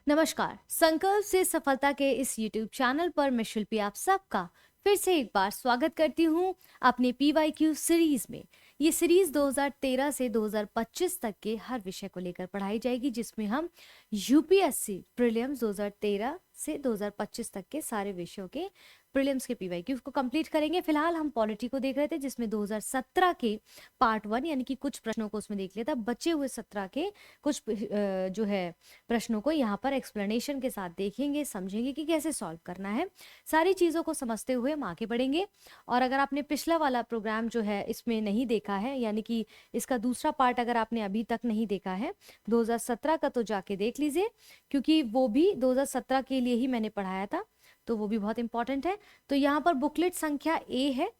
नमस्कार। संकल्प से सफलता के इस YouTube चैनल पर मैं शिल्पी आप सबका फिर से एक बार स्वागत करती हूँ अपने PYQ सीरीज में। ये सीरीज 2013 से 2025 तक के हर विषय को लेकर पढ़ाई जाएगी, जिसमें हम UPSC प्रीलिम्स 2013 से 2025 तक के सारे विषयों के प्रीलिम्स के PYQ को कंप्लीट करेंगे। फिलहाल हम पॉलिटी को देख रहे थे, जिसमें 2017 के पार्ट 1 यानी कि कुछ प्रश्नों को उसमें देख लिया था। बचे हुए 17 के कुछ जो है प्रश्नों को यहाँ पर एक्सप्लेनेशन के साथ देखेंगे, समझेंगे कि कैसे सॉल्व करना है। सारी चीज़ों को समझते हुए हम आगे बढ़ेंगे। और अगर आपने पिछला वाला प्रोग्राम जो है इसमें नहीं देखा है, यानी कि इसका दूसरा पार्ट अगर आपने अभी तक नहीं देखा है 2017 का, तो जाके देख लीजिए, क्योंकि वो भी 2017 के लिए ही मैंने पढ़ाया था, तो वो भी बहुत इंपॉर्टेंट है। तो यहाँ पर बुकलेट संख्या ए है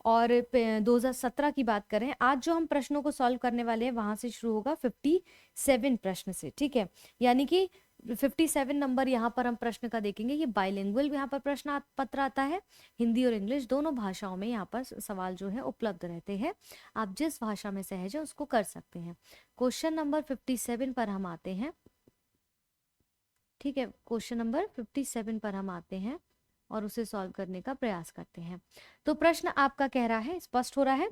और 2017 की बात करें, आज जो हम प्रश्नों को सॉल्व करने वाले हैं वहां से शुरू होगा 57 प्रश्न से, ठीक है। यानी कि 57 नंबर यहाँ पर हम प्रश्न का देखेंगे। ये बाइलिंगुअल यहाँ पर प्रश्न पत्र आता है, हिंदी और इंग्लिश दोनों भाषाओं में यहाँ पर सवाल जो है उपलब्ध रहते हैं। आप जिस भाषा में सहज है उसको कर सकते हैं। क्वेश्चन नंबर 57 पर हम आते हैं, ठीक है। क्वेश्चन नंबर 57 पर हम आते हैं और उसे सॉल्व करने का प्रयास करते हैं। तो प्रश्न आपका कह रहा है, स्पष्ट हो रहा है?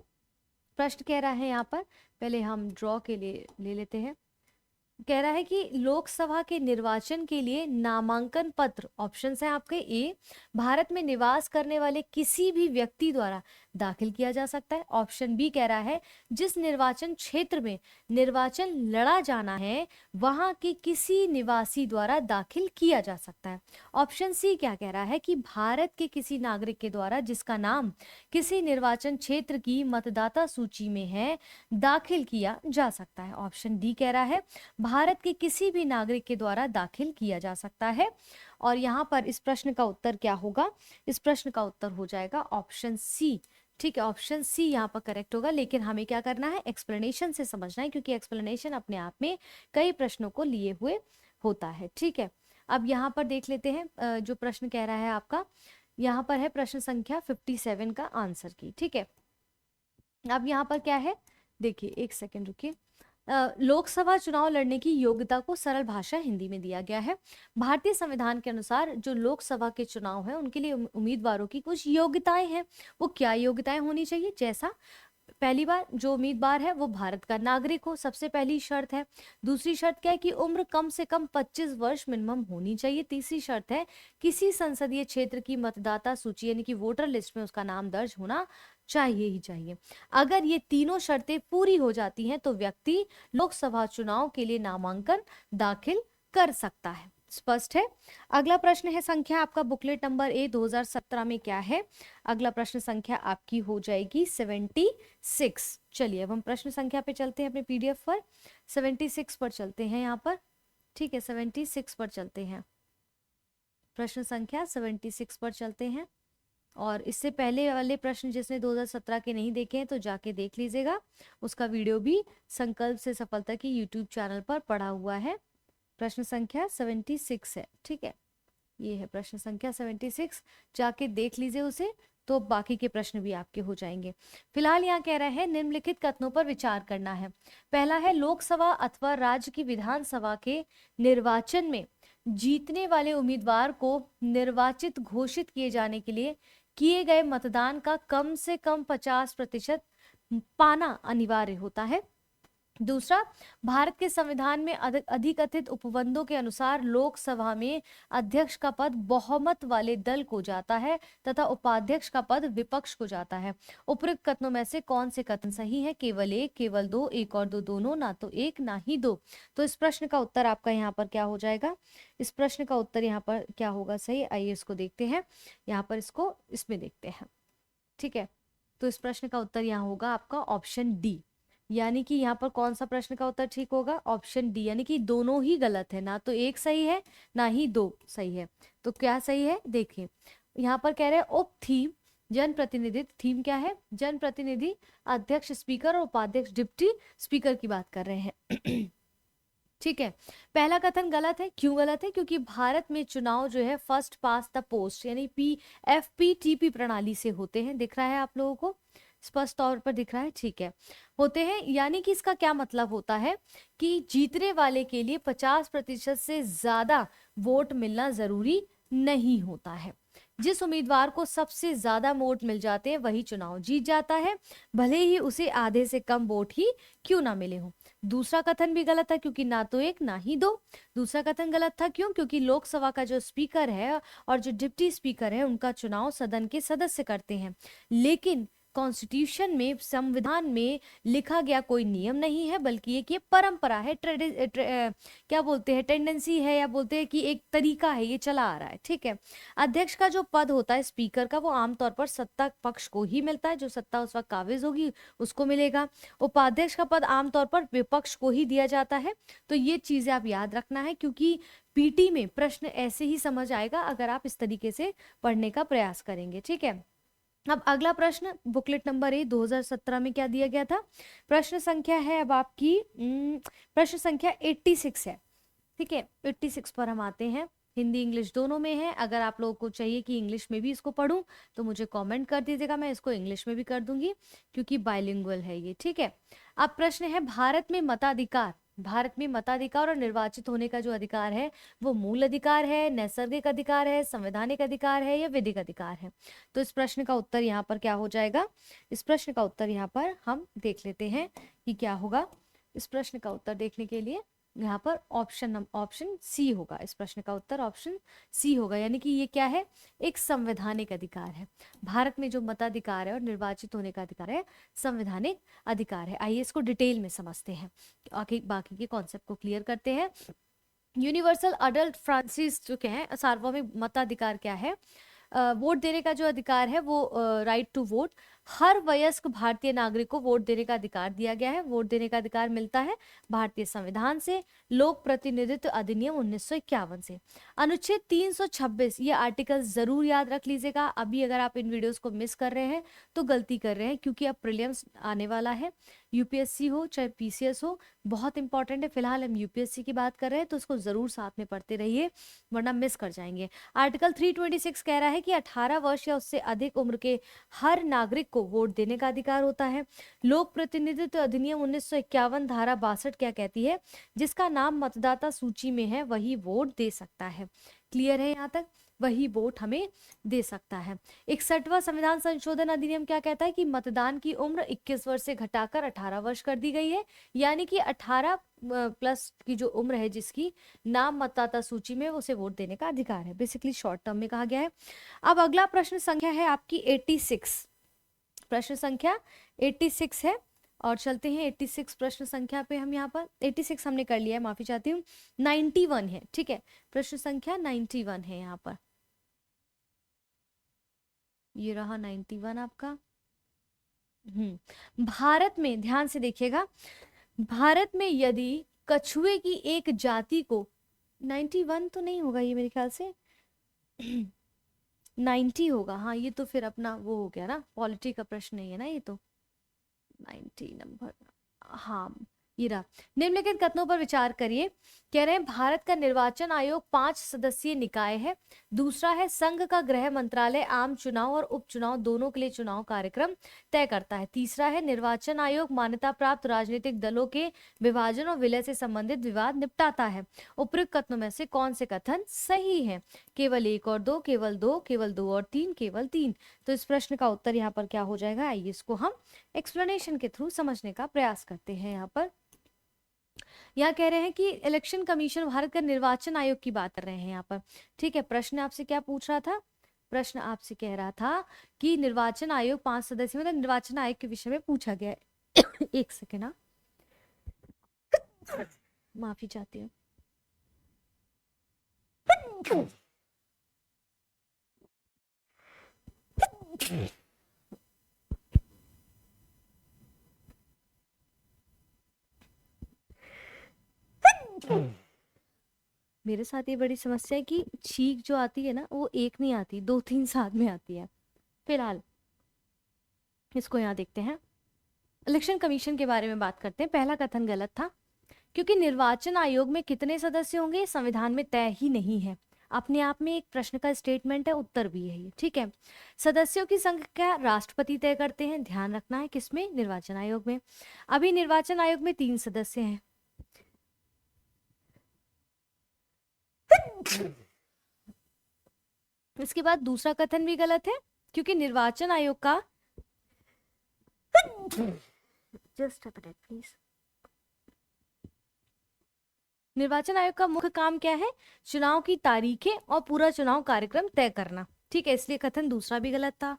प्रश्न कह रहा है यहाँ पर, पहले हम ड्रॉ के लिए ले लेते हैं। कह रहा है कि लोकसभा के निर्वाचन के लिए नामांकन पत्र, ऑप्शंस हैं आपके, ए भारत में निवास करने वाले किसी भी व्यक्ति द्वारा दाखिल किया जा सकता है। ऑप्शन बी कह रहा है जिस निर्वाचन क्षेत्र में निर्वाचन लड़ा जाना है वहां के किसी निवासी द्वारा दाखिल किया जा सकता है। ऑप्शन सी क्या कह रहा है कि भारत के किसी नागरिक के द्वारा जिसका नाम किसी निर्वाचन क्षेत्र की मतदाता सूची में है दाखिल किया जा सकता है। ऑप्शन डी कह रहा है भारत के किसी भी नागरिक के द्वारा दाखिल किया जा सकता है। और यहाँ पर इस प्रश्न का उत्तर क्या होगा? इस प्रश्न का उत्तर हो जाएगा ऑप्शन सी, ठीक है। ऑप्शन सी यहाँ पर करेक्ट होगा, लेकिन हमें क्या करना है, एक्सप्लेनेशन से समझना है, क्योंकि एक्सप्लेनेशन अपने आप में कई प्रश्नों को लिए हुए होता है, ठीक है। अब यहाँ पर देख लेते हैं जो प्रश्न कह रहा है आपका, यहाँ पर है प्रश्न संख्या 57 का आंसर की, ठीक है। अब यहाँ पर क्या है, देखिए एक सेकेंड रुकिए। लोकसभा चुनाव लड़ने की योग्यता को सरल भाषा हिंदी में दिया गया है। भारतीय संविधान के अनुसार जो लोकसभा के चुनाव है उनके लिए उम्मीदवारों की कुछ योग्यताएं हैं। वो क्या योग्यताएं होनी चाहिए? जैसा पहली बार जो उम्मीदवार है वो भारत का नागरिक हो, सबसे पहली शर्त है। दूसरी शर्त क्या है कि उम्र कम से कम 25 वर्ष मिनिमम होनी चाहिए। तीसरी शर्त है किसी संसदीय क्षेत्र की मतदाता सूची यानी कि वोटर लिस्ट में उसका नाम दर्ज होना चाहिए ही चाहिए। अगर ये तीनों शर्तें पूरी हो जाती हैं तो व्यक्ति लोकसभा चुनाव के लिए नामांकन दाखिल कर सकता है। स्पष्ट है? अगला प्रश्न है संख्या आपका बुकलेट नंबर ए 2017 में क्या है? अगला प्रश्न संख्या आपकी हो जाएगी 76। चलिए अब हम प्रश्न संख्या पे चलते हैं अपने PDF पर, 76 पर चलते हैं यहाँ पर, ठीक है। 76 पर चलते हैं, प्रश्न संख्या 76 पर चलते हैं। और इससे पहले वाले प्रश्न जिसने 2017 के नहीं देखे हैं तो जाके देख लीजिएगा, उसका वीडियो भी संकल्प से सफलता की YouTube चैनल पर पड़ा हुआ है। प्रश्न संख्या 76 है, ठीक है। ये है प्रश्न संख्या 76, जाके देख लीजिए उसे, तो बाकी के प्रश्न भी आपके हो जाएंगे। फिलहाल यहाँ कह रहे हैं निम्नलिखित कथनों पर विचार करना है। पहला है लोकसभा अथवा राज्य की विधानसभा के निर्वाचन में जीतने वाले उम्मीदवार को निर्वाचित घोषित किए जाने के लिए किए गए मतदान का कम से कम 50% पाना अनिवार्य होता है। दूसरा, भारत के संविधान में अधिकथित उपबंधों के अनुसार लोकसभा में अध्यक्ष का पद बहुमत वाले दल को जाता है तथा उपाध्यक्ष का पद विपक्ष को जाता है। उपरोक्त कथनों में से कौन से कथन सही है? केवल एक, केवल दो, एक और दो दोनों, ना तो एक ना ही दो। तो इस प्रश्न का उत्तर आपका यहाँ पर क्या हो जाएगा? इस प्रश्न का उत्तर यहाँ पर क्या होगा सही? आइए इसको देखते हैं, यहाँ पर इसको इसमें देखते हैं, ठीक है। तो इस प्रश्न का उत्तर यहाँ होगा आपका ऑप्शन डी, यानी कि यहाँ पर कौन सा प्रश्न का उत्तर ठीक होगा? ऑप्शन डी, यानी कि दोनों ही गलत है, ना तो एक सही है ना ही दो सही है। तो क्या सही है? देखिए यहाँ पर कह रहे हैं उप थीम जनप्रतिनिधित्व, थीम क्या है? जनप्रतिनिधि, अध्यक्ष स्पीकर और उपाध्यक्ष डिप्टी स्पीकर की बात कर रहे हैं ठीक है। पहला कथन गलत है। क्यों गलत है? क्योंकि भारत में चुनाव जो है फर्स्ट पास द पोस्ट यानी FPTP प्रणाली से होते हैं, दिख रहा है आप लोगों को, स्पष्ट तौर पर दिख रहा है, ठीक है, होते हैं। यानी कि इसका क्या मतलब होता है कि जीतने वाले के लिए 50% से ज्यादा वोट मिलना जरूरी नहीं होता है। जिस उम्मीदवार को सबसे ज्यादा वोट मिल जाते हैं वही चुनाव जीत जाता है, भले ही उसे आधे से कम वोट ही क्यों ना मिले हो। दूसरा कथन भी गलत है, क्योंकि ना तो एक ना ही दो। दूसरा कथन गलत था, क्यों? क्योंकि लोकसभा का जो स्पीकर है और जो डिप्टी स्पीकर है उनका चुनाव सदन के सदस्य करते हैं। लेकिन कॉन्स्टिट्यूशन में, संविधान में लिखा गया कोई नियम नहीं है, बल्कि एक ये परंपरा है, क्या बोलते हैं, टेंडेंसी है, या बोलते हैं कि एक तरीका है, ये चला आ रहा है, ठीक है। अध्यक्ष का जो पद होता है स्पीकर का, वो आमतौर पर सत्ता पक्ष को ही मिलता है, जो सत्ता उस वक्त काबिज होगी उसको मिलेगा। उपाध्यक्ष का पद आमतौर पर विपक्ष को ही दिया जाता है। तो ये चीजें आप याद रखना है, क्योंकि पीटी में प्रश्न ऐसे ही समझ आएगा अगर आप इस तरीके से पढ़ने का प्रयास करेंगे, ठीक है। अब अगला प्रश्न, बुकलेट नंबर 2017 में क्या दिया गया था? प्रश्न संख्या है अब आपकी प्रश्न संख्या 86 है, ठीक है। 86 पर हम आते हैं। हिंदी इंग्लिश दोनों में है। अगर आप लोगों को चाहिए कि इंग्लिश में भी इसको पढूं तो मुझे कमेंट कर दीजिएगा, मैं इसको इंग्लिश में भी कर दूंगी, क्योंकि बाइलिंगुअल है ये, ठीक है। अब प्रश्न है, भारत में मताधिकार और निर्वाचित होने का जो अधिकार है वो मूल अधिकार है, नैसर्गिक अधिकार है, संवैधानिक अधिकार है, या विधिक अधिकार है? तो इस प्रश्न का उत्तर यहाँ पर क्या हो जाएगा? इस प्रश्न का उत्तर यहाँ पर हम देख लेते हैं कि क्या होगा। इस प्रश्न का उत्तर देखने के लिए यहाँ पर ऑप्शन सी होगा। इस प्रश्न का उत्तर ऑप्शन सी होगा, यानी कि ये क्या है? एक संवैधानिक अधिकार है। भारत में जो मताधिकार है और निर्वाचित होने का अधिकार है, संवैधानिक अधिकार है। आइए इसको डिटेल में समझते हैं, बाकी के कॉन्सेप्ट को क्लियर करते हैं। यूनिवर्सल अडल्ट फ्रांसिस जो क्या है, सार्वभौमिक मताधिकार क्या है? वोट देने का जो अधिकार है वो राइट टू वोट, हर वयस्क भारतीय नागरिक को वोट देने का अधिकार दिया गया है। वोट देने का अधिकार मिलता है भारतीय संविधान से, लोक प्रतिनिधित्व अधिनियम 1951 से। अनुच्छेद 326, ये आर्टिकल जरूर याद रख लीजिएगा। अभी अगर आप इन वीडियोस को मिस कर रहे हैं तो गलती कर रहे हैं, क्योंकि अब प्रीलिम्स आने वाला है, यूपीएससी हो चाहे पीसीएस हो, बहुत इंपॉर्टेंट है। फिलहाल हम यूपीएससी की बात कर रहे हैं, तो उसको जरूर साथ में पढ़ते रहिए, वरना मिस कर जाएंगे। आर्टिकल 326 कह रहा है कि 18 वर्ष या उससे अधिक उम्र के हर नागरिक को वोट देने का अधिकार होता है। लोक प्रतिनिधित्व अधिनियम 1951 धारा 62 क्या कहती है? जिसका नाम मतदाता सूची में है वही वोट दे सकता है। क्लियर है यहाँ तक? वही वोट हमें दे सकता है। 61वां संविधान संशोधन अधिनियम क्या कहता है? कि मतदान की उम्र 21 वर्ष से घटाकर 18 वर्ष कर दी गई है, यानी कि 18 प्लस की जो उम्र है जिसकी नाम मतदाता सूची में, उसे वोट देने का अधिकार है। बेसिकली शॉर्ट टर्म में कहा गया है। अब अगला प्रश्न संख्या है आपकी 86। प्रश्न संख्या 86 है, और चलते हैं 86 प्रश्न संख्या पे। हम यहाँ पर 86 हमने कर लिया है, माफी चाहती हूँ। 91 है, ठीक है, प्रश्न संख्या 91 है यहाँ पर। ये रहा 91 आपका। भारत में ध्यान से देखिएगा, भारत में यदि कछुए की एक जाति को, 91 तो नहीं होगा ये मेरे ख्याल से, 90 होगा। हाँ, ये तो फिर अपना वो हो गया ना, पॉलिटी का प्रश्न नहीं है ना ये तो। 90 नंबर, हाँ ये रहा। निम्नलिखित कथनों पर विचार करिए। कह रहे हैं भारत का निर्वाचन आयोग 5 सदस्यीय निकाय है। दूसरा है संघ का गृह मंत्रालय आम चुनाव और उपचुनाव दोनों के लिए चुनाव कार्यक्रम तय करता है। तीसरा है निर्वाचन आयोग मान्यता प्राप्त राजनीतिक दलों के विभाजन और विलय से संबंधित विवाद निपटाता है। उपयुक्त कथनों में से कौन से कथन सही है? केवल 1 और 2, केवल 2, केवल 2 और 3, केवल 3। तो इस प्रश्न का उत्तर यहाँ पर क्या हो जाएगा? आइए इसको हम एक्सप्लेनेशन के थ्रू समझने का प्रयास करते हैं। यहाँ पर यहाँ कह रहे हैं कि इलेक्शन कमीशन भारत का निर्वाचन आयोग की बात कर रहे हैं यहाँ पर, ठीक है। प्रश्न आपसे क्या पूछ रहा था? प्रश्न आपसे कह रहा था कि निर्वाचन आयोग 5 सदस्य, मतलब निर्वाचन आयोग के विषय में पूछा गया है। एक सेकेंड, हाँ माफी चाहती हूँ। मेरे साथ ये बड़ी समस्या है कि छींक जो आती है ना, वो एक नहीं आती, 2-3 साथ में आती है। फिलहाल इसको यहाँ देखते हैं। इलेक्शन कमीशन के बारे में बात करते हैं। पहला कथन गलत था, क्योंकि निर्वाचन आयोग में कितने सदस्य होंगे संविधान में तय ही नहीं है। अपने आप में एक प्रश्न का स्टेटमेंट है, उत्तर भी है ये, ठीक है। सदस्यों की संख्या राष्ट्रपति तय करते हैं, ध्यान रखना है, किसमें? निर्वाचन आयोग में। अभी निर्वाचन आयोग में 3 सदस्य हैं। इसके बाद दूसरा कथन भी गलत है, क्योंकि निर्वाचन आयोग का जस्ट अ मिनट प्लीज, निर्वाचन आयोग का मुख्य काम क्या है? चुनाव की तारीखें और पूरा चुनाव कार्यक्रम तय करना, ठीक है, इसलिए कथन दूसरा भी गलत था।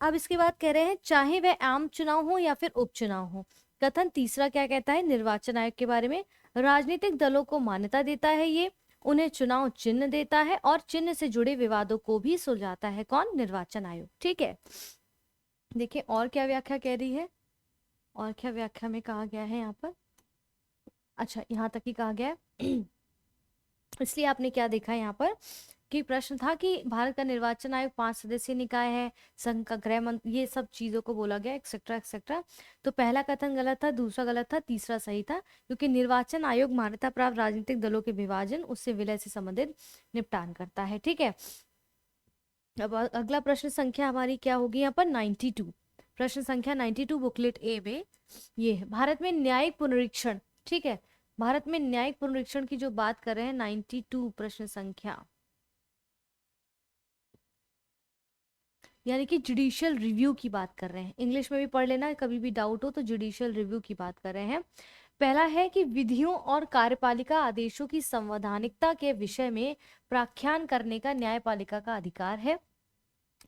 अब इसके बाद कह रहे हैं चाहे वह आम चुनाव हो या फिर उपचुनाव हो। कथन तीसरा क्या कहता है निर्वाचन आयोग के बारे में? राजनीतिक दलों को मान्यता देता है, ये उन्हें चुनाव चिन्ह देता है और चिन्ह से जुड़े विवादों को भी सुलझाता है। कौन? निर्वाचन आयोग, ठीक है। देखिए और क्या व्याख्या कह रही है, और क्या व्याख्या में कहा गया है यहाँ पर। अच्छा, यहाँ तक ही कहा गया है। इसलिए आपने क्या देखा यहाँ पर कि प्रश्न था कि भारत का निर्वाचन आयोग 5 सदस्यीय निकाय है, संघ का गृह मंत्री, ये सब चीजों को बोला गया, एक्सेट्रा एक्सेट्रा। तो पहला कथन गलत था, दूसरा गलत था, तीसरा सही था, क्योंकि निर्वाचन आयोग मान्यता प्राप्त राजनीतिक दलों के विभाजन, उससे विलय से संबंधित निपटान करता है, ठीक है। अब अगला प्रश्न संख्या हमारी क्या होगी यहाँ पर? 92। प्रश्न संख्या 92 बुकलेट ए में ये है, भारत में न्यायिक पुनरीक्षण, ठीक है। भारत में न्यायिक पुनरीक्षण की जो बात कर रहे हैं, 92 प्रश्न संख्या, यानी कि जुडिशियल रिव्यू की बात कर रहे हैं। इंग्लिश में भी पढ़ लेना, कभी भी डाउट हो तो जुडिशियल रिव्यू की बात कर रहे हैं। पहला है कि विधियों और कार्यपालिका आदेशों की संवैधानिकता के विषय में प्राख्यान करने का न्यायपालिका का अधिकार है।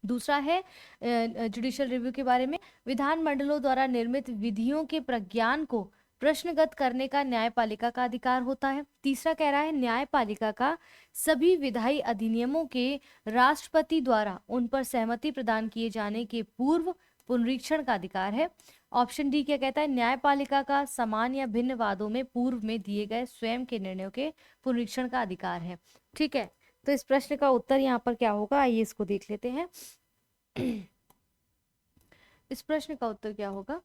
दूसरा है जुडिशियल रिव्यू के बारे में, विधानमंडलों द्वारा निर्मित विधियों के प्रज्ञान को प्रश्नगत करने का न्यायपालिका का अधिकार होता है। तीसरा कह रहा है न्यायपालिका का सभी विधायी अधिनियमों के राष्ट्रपति द्वारा उन पर सहमति प्रदान किए जाने के पूर्व पुनरीक्षण का अधिकार है। ऑप्शन डी क्या कहता है? न्यायपालिका का समान या भिन्न वादों में पूर्व में दिए गए स्वयं के निर्णयों के पुनरीक्षण का अधिकार है, ठीक है। तो इस प्रश्न का उत्तर यहाँ पर क्या होगा, आइए इसको देख लेते हैं। इस प्रश्न का उत्तर क्या होगा?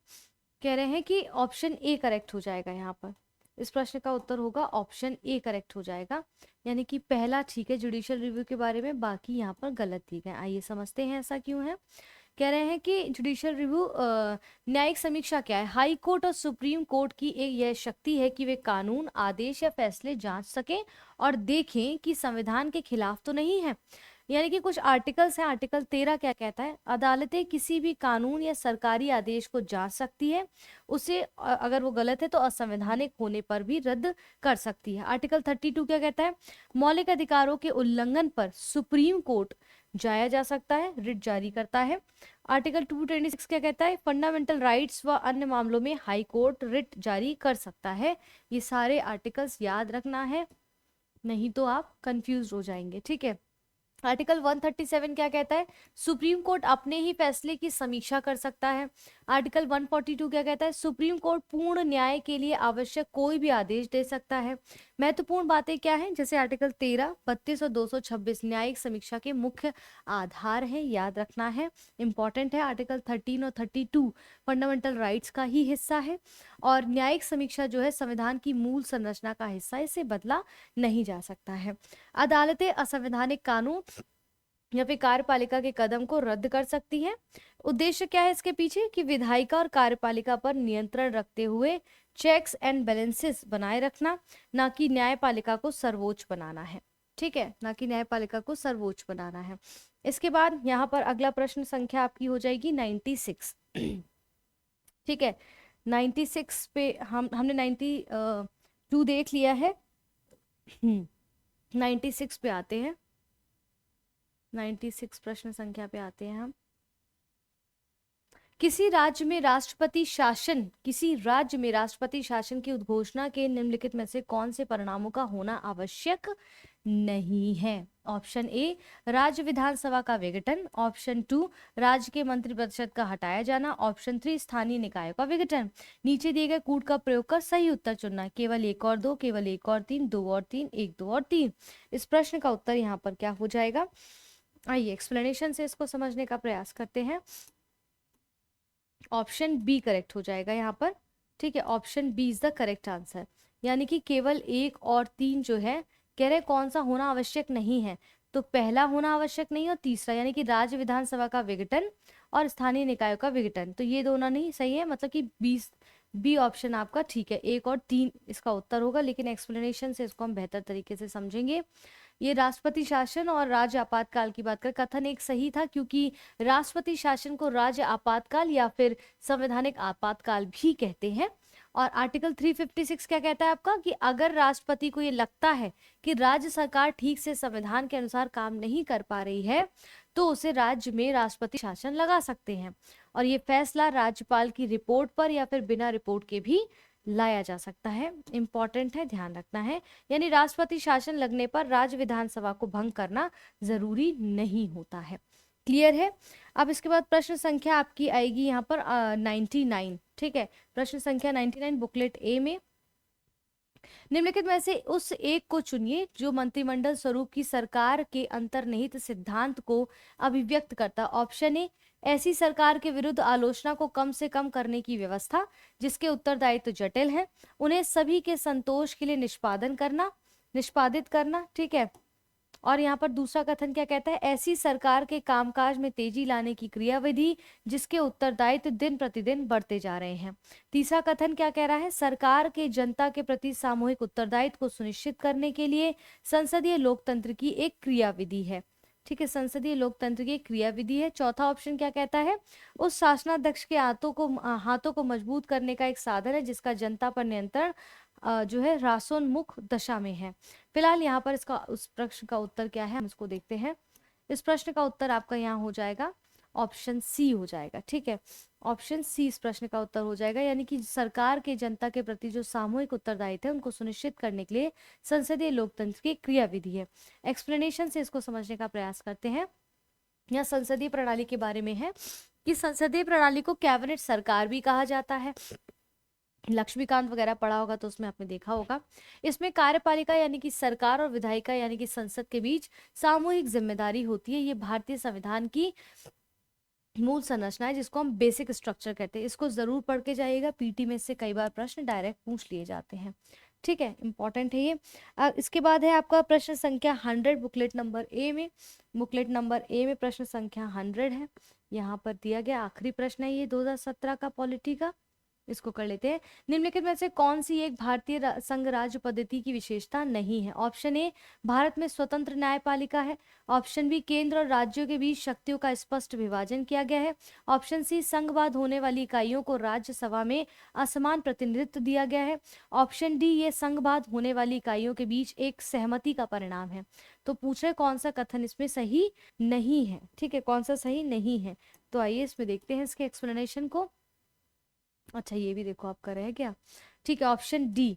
कह रहे हैं कि ऑप्शन ए करेक्ट हो जाएगा यहाँ पर। इस प्रश्न का उत्तर होगा ऑप्शन ए करेक्ट हो जाएगा, यानी कि पहला ठीक है जुडिशियल रिव्यू के बारे में, बाकी यहाँ पर गलत दिए गए। आइए समझते हैं ऐसा क्यों है। कह रहे हैं कि जुडिशियल रिव्यू न्यायिक समीक्षा क्या है? हाई कोर्ट और सुप्रीम कोर्ट की एक यह शक्ति है कि वे कानून, आदेश या फैसले जांच सकें और देखें कि संविधान के खिलाफ तो नहीं है। यानी कि कुछ आर्टिकल्स हैं, आर्टिकल 13 क्या कहता है? अदालतें किसी भी कानून या सरकारी आदेश को जांच सकती है, उसे अगर वो गलत है तो असंवैधानिक होने पर भी रद्द कर सकती है। आर्टिकल 32 क्या कहता है? मौलिक अधिकारों के उल्लंघन पर सुप्रीम कोर्ट जाया जा सकता है, रिट जारी करता है। आर्टिकल 226 क्या कहता है? फंडामेंटल राइट्स व अन्य मामलों में हाई कोर्ट रिट जारी कर सकता है। ये सारे आर्टिकल्स याद रखना है, नहीं तो आप कंफ्यूज हो जाएंगे, ठीक है। आर्टिकल 137 क्या कहता है? सुप्रीम कोर्ट अपने ही फैसले की समीक्षा कर सकता है। आर्टिकल 142 क्या कहता है? सुप्रीम कोर्ट पूर्ण न्याय के लिए आवश्यक कोई भी आदेश दे सकता है। महत्वपूर्ण बातें क्या हैं? जैसे आर्टिकल 13, 32 और 226 न्यायिक समीक्षा के मुख्य आधार है, याद रखना है, इंपॉर्टेंट है। आर्टिकल 13 और 32 फंडामेंटल राइट्स का ही हिस्सा है, और न्यायिक समीक्षा जो है संविधान की मूल संरचना का हिस्सा है, इसे बदला नहीं जा सकता है। अदालतें असंवैधानिक कानून या फिर कार्यपालिका के कदम को रद्द कर सकती है। उद्देश्य क्या है इसके पीछे? कि विधायिका और कार्यपालिका पर नियंत्रण रखते हुए चेक्स एंड बैलेंसेस बनाए रखना, ना कि न्यायपालिका को सर्वोच्च बनाना है, ठीक है, ना कि न्यायपालिका को सर्वोच्च बनाना है। इसके बाद यहाँ पर अगला प्रश्न संख्या आपकी हो जाएगी 96, ठीक है। 96 पे हमने 92 देख लिया है। 96 पे आते हैं, 96 प्रश्न संख्या पे आते हैं हम। किसी राज्य में राष्ट्रपति शासन की उद्घोषणा के निम्नलिखित में से कौन से परिणामों का होना आवश्यक नहीं है? ऑप्शन ए, राज्य विधानसभा का विघटन। ऑप्शन 2, राज्य के मंत्रिपरिषद का हटाया जाना। ऑप्शन 3, स्थानीय निकायों का विघटन। नीचे दिए गए कूट का प्रयोग कर सही उत्तर चुनना। केवल 1 और 2, केवल 1 और 3, 2 और 3, 1, 2 और 3। इस प्रश्न का उत्तर यहाँ पर क्या हो जाएगा? आइए एक्सप्लेनेशन से इसको समझने का प्रयास करते हैं। ऑप्शन बी करेक्ट हो जाएगा यहाँ पर, ठीक है। Option B is the correct answer, यानी कि केवल 1 और 3 जो है कह रहे कौन सा होना आवश्यक नहीं है, तो पहला होना आवश्यक नहीं और तीसरा यानी कि राज्य विधानसभा का विघटन और स्थानीय निकायों का विघटन, तो ये दोनों नहीं सही है, मतलब कि 20 बी ऑप्शन आपका ठीक है, 1 और 3 इसका उत्तर होगा, लेकिन एक्सप्लेनेशन से इसको हम बेहतर तरीके से समझेंगे। ये राष्ट्रपति शासन और राज्य आपातकाल की बात कर, कथन एक सही था क्योंकि राष्ट्रपति शासन को राज्य आपातकाल या फिर संवैधानिक आपातकाल भी कहते हैं। और आर्टिकल 356 क्या कहता है आपका कि अगर राष्ट्रपति को ये लगता है कि राज्य सरकार ठीक से संविधान के अनुसार काम नहीं कर पा रही है तो उसे राज्य में राष्ट्रपति शासन लगा सकते हैं, और ये फैसला राज्यपाल की रिपोर्ट पर या फिर बिना रिपोर्ट के भी लाया जा सकता है। इंपॉर्टेंट है, ध्यान रखना है, यानी राष्ट्रपति शासन लगने पर राज्य विधानसभा को भंग करना जरूरी नहीं होता है। क्लियर है। अब इसके बाद प्रश्न संख्या आपकी आएगी यहाँ पर 99, ठीक है, प्रश्न संख्या 99 बुकलेट ए में निम्नलिखित में से उस एक को चुनिए जो मंत्रिमंडल स्वरूप की सरकार के अंतर्निहित सिद्धांत को अभिव्यक्त करता। ऑप्शन ए, ऐसी सरकार के विरुद्ध आलोचना को कम से कम करने की व्यवस्था जिसके उत्तरदायित्व जटिल है, उन्हें सभी के संतोष के लिए निष्पादित करना, ठीक है। और यहाँ पर दूसरा कथन क्या कहता है, ऐसी सरकार के कामकाज में तेजी लाने की क्रियाविधि जिसके उत्तरदायित्व दिन प्रतिदिन बढ़ते जा रहे हैं। तीसरा कथन क्या कह रहा है, सरकार के जनता के प्रति सामूहिक उत्तरदायित्व को सुनिश्चित करने के लिए संसदीय लोकतंत्र की एक क्रियाविधि है, ठीक है, संसदीय लोकतंत्र की एक क्रियाविधि है। चौथा ऑप्शन क्या कहता है, उस शासनाध्यक्ष के हाथों को मजबूत करने का एक साधन है जिसका जनता पर नियंत्रण जो है रासोन्मुख दशा में है। फिलहाल यहाँ पर इसका उस प्रश्न का उत्तर क्या है हम इसको देखते हैं। इस प्रश्न का उत्तर आपका यहाँ हो जाएगा ऑप्शन सी हो जाएगा, ठीक है, ऑप्शन सी इस प्रश्न का उत्तर हो जाएगा, यानी कि सरकार के जनता के प्रति जो सामूहिक उत्तरदायित्व है उनको सुनिश्चित करने के लिए संसदीय लोकतंत्र की क्रियाविधि है। एक्सप्लेनेशन से इसको समझने का प्रयास करते हैं। यह संसदीय प्रणाली के बारे में है कि संसदीय प्रणाली को कैबिनेट सरकार भी कहा जाता है, लक्ष्मीकांत वगैरह पढ़ा होगा तो उसमें आपने देखा होगा। इसमें कार्यपालिका यानी कि सरकार और विधायिका यानी कि संसद के बीच सामूहिक जिम्मेदारी होती है। ये भारतीय संविधान की मूल संरचना है जिसको हम बेसिक स्ट्रक्चर कहते हैं। इसको जरूर पढ़ के जाइएगा, पीटी में से कई बार प्रश्न डायरेक्ट पूछ लिए जाते हैं, ठीक है, इंपॉर्टेंट है ये। इसके बाद है आपका प्रश्न संख्या 100 बुकलेट नंबर ए में। बुकलेट नंबर ए में प्रश्न संख्या 100 है, यहाँ पर दिया गया आखिरी प्रश्न है ये 2017 का पॉलिटी का। इसको कर लेते हैं। निम्नलिखित में से कौन सी एक भारतीय संघ राज्य पद्धति की विशेषता नहीं है। ऑप्शन ए, भारत में स्वतंत्र न्यायपालिका है। ऑप्शन बी, केंद्र और राज्यों के बीच शक्तियों का स्पष्ट विभाजन किया गया है। ऑप्शन सी, संघवाद होने वाली इकाइयों को राज्यसभा में असमान प्रतिनिधित्व दिया गया है। ऑप्शन डी, ये संघवाद होने वाली इकाइयों के बीच एक सहमति का परिणाम है। तो पूछ रहे कौन सा कथन इसमें सही नहीं है, ठीक है, कौन सा सही नहीं है। तो आइए इसमें देखते हैं इसके एक्सप्लेनेशन को। अच्छा, ये भी देखो आप कर रहे हैं क्या, ठीक है, ऑप्शन डी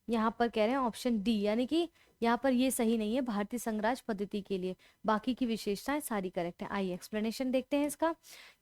यहाँ पर कह रहे हैं, ऑप्शन डी यानी कि यहाँ पर ये सही नहीं है भारतीय संघराज पद्धति के लिए, बाकी की विशेषताएं सारी करेक्ट है। आइए एक्सप्लेनेशन देखते हैं इसका।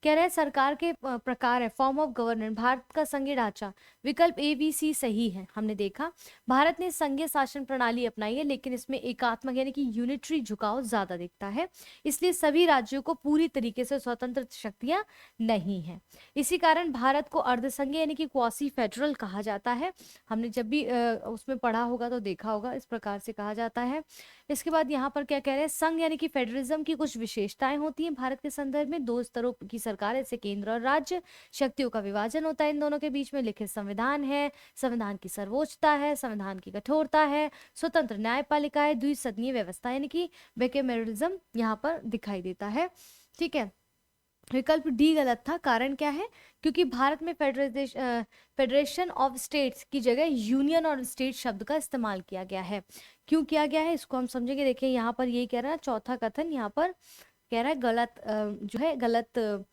कह रहे हैं सरकार के प्रकार है, फॉर्म ऑफ गवर्नेंस, भारत का संघीय ढांचा, विकल्प ए बी सी सही है। हमने देखा भारत ने संघीय शासन प्रणाली अपनाई है लेकिन इसमें एकात्मक यानी कि यूनिटरी झुकाव ज्यादा दिखता है, इसलिए सभी राज्यों को पूरी तरीके से स्वतंत्र शक्तियां नहीं है। इसी कारण भारत को अर्धसंघीय यानी कि क्वासी फेडरल कहा जाता है। हमने जब भी उसमें पढ़ा होगा तो देखा होगा, इस प्रकार से कहा जाता है। इसके बाद यहाँ पर क्या कह रहे हैं, संघ यानी कि फेडरलिज्म की कुछ विशेषताएं होती हैं भारत के संदर्भ में। 2 स्तरों की सरकार है, जैसे केंद्र और राज्य, शक्तियों का विभाजन होता है इन दोनों के बीच में, लिखित संविधान है, संविधान की सर्वोच्चता है, संविधान की कठोरता है, स्वतंत्र न्यायपालिका है, द्विसदनीय व्यवस्था यानी कि बिकैमेरलिज्म यहाँ पर दिखाई देता है, ठीक है। विकल्प डी गलत था, कारण क्या है, क्योंकि भारत में फेडरेशन ऑफ स्टेट्स की जगह यूनियन और स्टेट शब्द का इस्तेमाल किया गया है। क्यों किया गया है इसको हम समझेंगे। देखिए यहाँ पर ये कह रहा है, चौथा कथन यहाँ पर कह रहा है गलत जो है गलत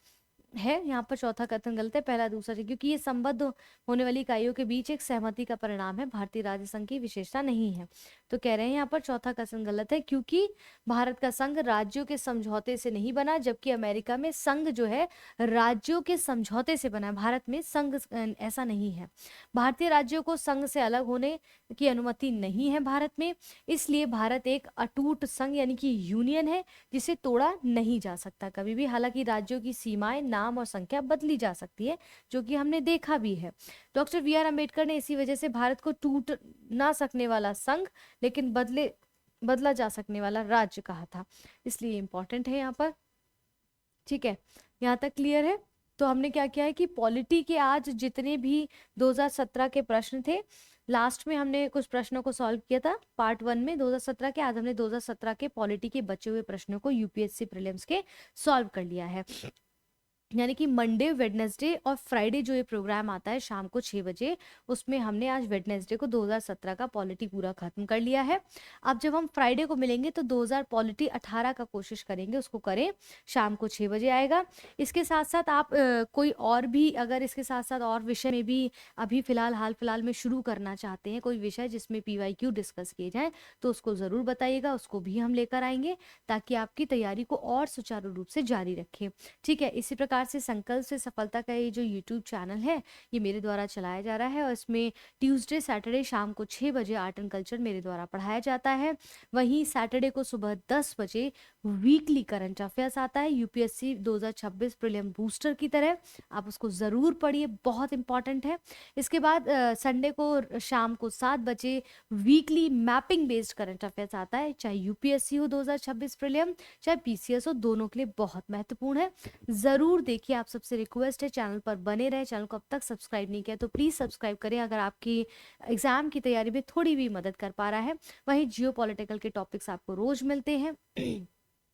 है, यहाँ पर चौथा कथन गलत है, पहला दूसरा है, क्योंकि ये संबद्ध होने वाली इकाइयों के बीच एक सहमति का परिणाम है, भारतीय राज्य संघ की विशेषता नहीं है। तो कह रहे हैं यहाँ पर चौथा कथन गलत है, क्योंकि भारत का संघ राज्यों के समझौते से नहीं बना, जबकि अमेरिका में संघ जो है राज्यों के समझौते से बना है, भारत में संघ ऐसा नहीं है। भारतीय राज्यों को संघ से अलग होने की अनुमति नहीं है भारत में, इसलिए भारत एक अटूट संघ यानी कि यूनियन है जिसे तोड़ा नहीं जा सकता कभी भी। हालांकि राज्यों की सीमाएं नाम और संख्या बदली जा सकती है, जो कि हमने देखा भी है। डॉक्टर बी आर अम्बेडकर ने इसी वजह से भारत को टूट ना सकने वाला संघ लेकिन बदला जा सकने वाला राज्य कहा था, इसलिए इंपॉर्टेंट है यहाँ पर। ठीक है, यहाँ तक क्लियर है। तो हमने क्या किया है कि पॉलिटी के आज जितने भी 2017 के प्रश्न थे, लास्ट में हमने कुछ प्रश्नों को सॉल्व किया था पार्ट 1 में 2017 के। आज हमने 2017 के पॉलिटी के बचे हुए प्रश्नों को यूपीएससी प्रीलिम्स के सॉल्व कर लिया है। यानी कि मंडे, वेडनेसडे और फ्राइडे जो ये प्रोग्राम आता है शाम को 6 बजे, उसमें हमने आज वेडनेसडे को 2017 का पॉलिटी पूरा खत्म कर लिया है। अब जब हम फ्राइडे को मिलेंगे तो 2000 पॉलिटी 18 का कोशिश करेंगे, उसको करें, शाम को 6 बजे आएगा। इसके साथ साथ आप कोई और भी अगर इसके साथ साथ और विषय में भी अभी हाल फिलहाल में शुरू करना चाहते हैं, कोई विषय जिसमें PYQ डिस्कस किए जाए, तो उसको ज़रूर बताइएगा, उसको भी हम लेकर आएंगे ताकि आपकी तैयारी को और सुचारू रूप से जारी रखें। ठीक है, इसी प्रकार से संकल्प से सफलता का ये जो यूट्यूब चैनल है ये मेरे द्वारा चलाया जा रहा है और इसमें ट्यूसडे सैटरडे शाम को 6 बजे आर्ट एंड कल्चर मेरे द्वारा पढ़ाया जाता है। वहीं सैटरडे को सुबह 10 बजे वीकली करंट अफेयर्स आता है, यूपीएससी 2026 प्रीलिम बूस्टर की तरह, आप उसको ज़रूर पढ़िए, बहुत इंपॉर्टेंट है। इसके बाद संडे को शाम को 7 बजे weekly mapping based current affairs आता है, चाहे यूपीएससी हो 2026 प्रीलिम, चाहे पीसीएस हो, दोनों के लिए बहुत महत्वपूर्ण है। ज़रूर देखिए, आप सबसे रिक्वेस्ट है चैनल पर बने रहे। चैनल को अब तक सब्सक्राइब नहीं किया तो प्लीज़ सब्सक्राइब करें अगर आपकी एग्जाम की तैयारी में थोड़ी भी मदद कर पा रहा है। वहीं जियो पॉलिटिकल के टॉपिक्स आपको रोज मिलते हैं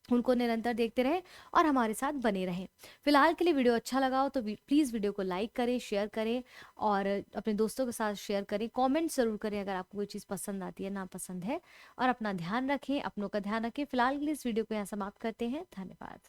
उनको निरंतर देखते रहें और हमारे साथ बने रहें। फिलहाल के लिए वीडियो अच्छा लगा हो तो प्लीज़ वीडियो को लाइक करें, शेयर करें और अपने दोस्तों के साथ शेयर करें। कमेंट ज़रूर करें अगर आपको कोई चीज़ पसंद आती है, ना पसंद है। और अपना ध्यान रखें, अपनों का ध्यान रखें। फिलहाल के लिए इस वीडियो को यहाँ समाप्त करते हैं। धन्यवाद।